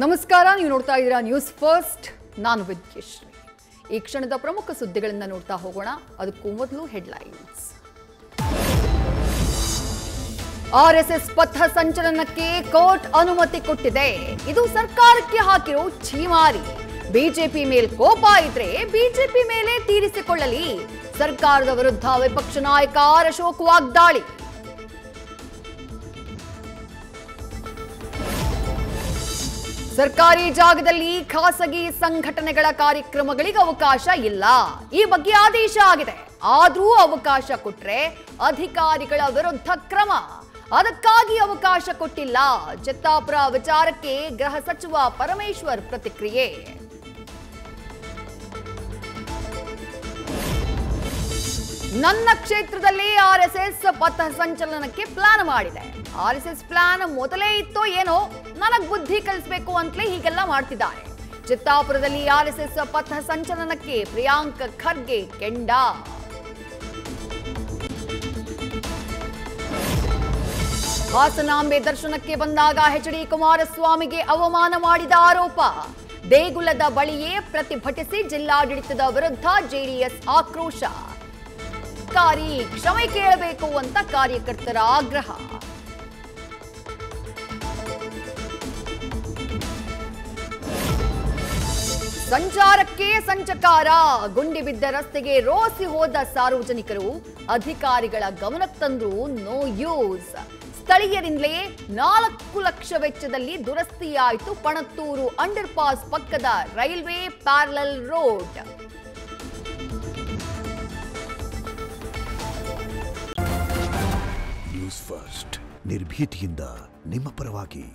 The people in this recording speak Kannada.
ನಮಸ್ಕಾರ, ನೀವು ನೋಡ್ತಾ ಇದ್ದೀರಾ ನ್ಯೂಸ್ ಫಸ್ಟ್. ನಾನು ವಿದ್ಯಶ್ರೀ. ಈ ಕ್ಷಣದ ಪ್ರಮುಖ ಸುದ್ದಿಗಳನ್ನು ನೋಡ್ತಾ ಹೋಗೋಣ. ಅದಕ್ಕೂ ಮೊದಲು ಹೆಡ್ಲೈನ್ಸ್. ಆರ್ಎಸ್ಎಸ್ ಪಥ ಸಂಚಲನಕ್ಕೆ ಕೋರ್ಟ್ ಅನುಮತಿ ಕೊಟ್ಟಿದೆ. ಇದು ಸರ್ಕಾರಕ್ಕೆ ಹಾಕಿರೋ ಛೀಮಾರಿ. ಬಿಜೆಪಿ ಮೇಲೆ ಕೋಪ ಇದ್ರೆ ಬಿಜೆಪಿ ಮೇಲೆ ತೀರಿಸಿಕೊಳ್ಳಲಿ. ಸರ್ಕಾರದ ವಿರುದ್ಧ ವಿಪಕ್ಷ ನಾಯಕ ಆರ್ ಅಶೋಕ್ ವಾಗ್ದಾಳಿ. ಸರ್ಕಾರಿ ಜಾಗದಲ್ಲಿ ಖಾಸಗಿ ಸಂಘಟನೆಗಳ ಕಾರ್ಯಕ್ರಮಗಳಿಗೆ ಅವಕಾಶ ಇಲ್ಲ. ಈ ಬಗ್ಗೆ ಆದೇಶ ಆಗಿದೆ. ಆದರೂ ಅವಕಾಶ ಕೊಟ್ರೆ ಅಧಿಕಾರಿಗಳ ವಿರುದ್ಧ ಕ್ರಮ. ಅದಕ್ಕಾಗಿ ಅವಕಾಶ ಕೊಟ್ಟಿಲ್ಲ. ಚಿತ್ತಾಪುರ ವಿಚಾರಕ್ಕೆ ಗೃಹ ಸಚಿವ ಪರಮೇಶ್ವರ್ ಪ್ರತಿಕ್ರಿಯೆ. ನನ್ನ ಕ್ಷೇತ್ರದಲ್ಲಿ ಆರ್ಎಸ್ಎಸ್ ಪಥ ಸಂಚಲನಕ್ಕೆ ಪ್ಲಾನ್ ಮಾಡಿದೆ. ಆರ್ಎಸ್ಎಸ್ ಪ್ಲಾನ್ ಮೊದಲೇ ಇತ್ತೋ ಏನೋ, ನನಗ್ ಬುದ್ಧಿ ಕಲಿಸಬೇಕು ಅಂತಲೇ ಹೀಗೆಲ್ಲ ಮಾಡ್ತಿದ್ದಾರೆ. ಚಿತ್ತಾಪುರದಲ್ಲಿ ಆರ್ಎಸ್ಎಸ್ ಪಥ ಸಂಚಲನಕ್ಕೆ ಪ್ರಿಯಾಂಕ್ ಖರ್ಗೆ ಕೆಂಡ. ಹಾಸನಾಂಬೆ ದರ್ಶನಕ್ಕೆ ಬಂದಾಗ ಎಚ್.ಡಿ. ಕುಮಾರಸ್ವಾಮಿಗೆ ಅವಮಾನ ಮಾಡಿದ ಆರೋಪ. ದೇಗುಲದ ಬಳಿಯೇ ಪ್ರತಿಭಟಿಸಿ ಜಿಲ್ಲಾಡಳಿತದ ವಿರುದ್ಧ ಜೆಡಿಎಸ್ ಆಕ್ರೋಶ. ಕ್ಷಮೆ ಕೇಳಬೇಕು ಅಂತ ಕಾರ್ಯಕರ್ತರ ಆಗ್ರಹ. ಸಂಚಾರಕ್ಕೆ ಸಂಚಕಾರ. ಗುಂಡಿ ಬಿದ್ದ ರಸ್ತೆಗೆ ರೋಸಿ ಹೋದ ಸಾರ್ವಜನಿಕರು ಅಧಿಕಾರಿಗಳ ಗಮನಕ್ಕೆ ತಂದ್ರು ನೋ ಯೂಸ್. ಸ್ಥಳೀಯರಿಂದಲೇ 4 ಲಕ್ಷ ವೆಚ್ಚದಲ್ಲಿ ದುರಸ್ತಿಯಾಯಿತು ಪಣತ್ತೂರು ಅಂಡರ್ ಪಾಸ್ ಪಕ್ಕದ railway parallel road. News first, ನಿರ್ಭೀತಿಯಿಂದ ನಿಮ್ಮ ಪರವಾಗಿ.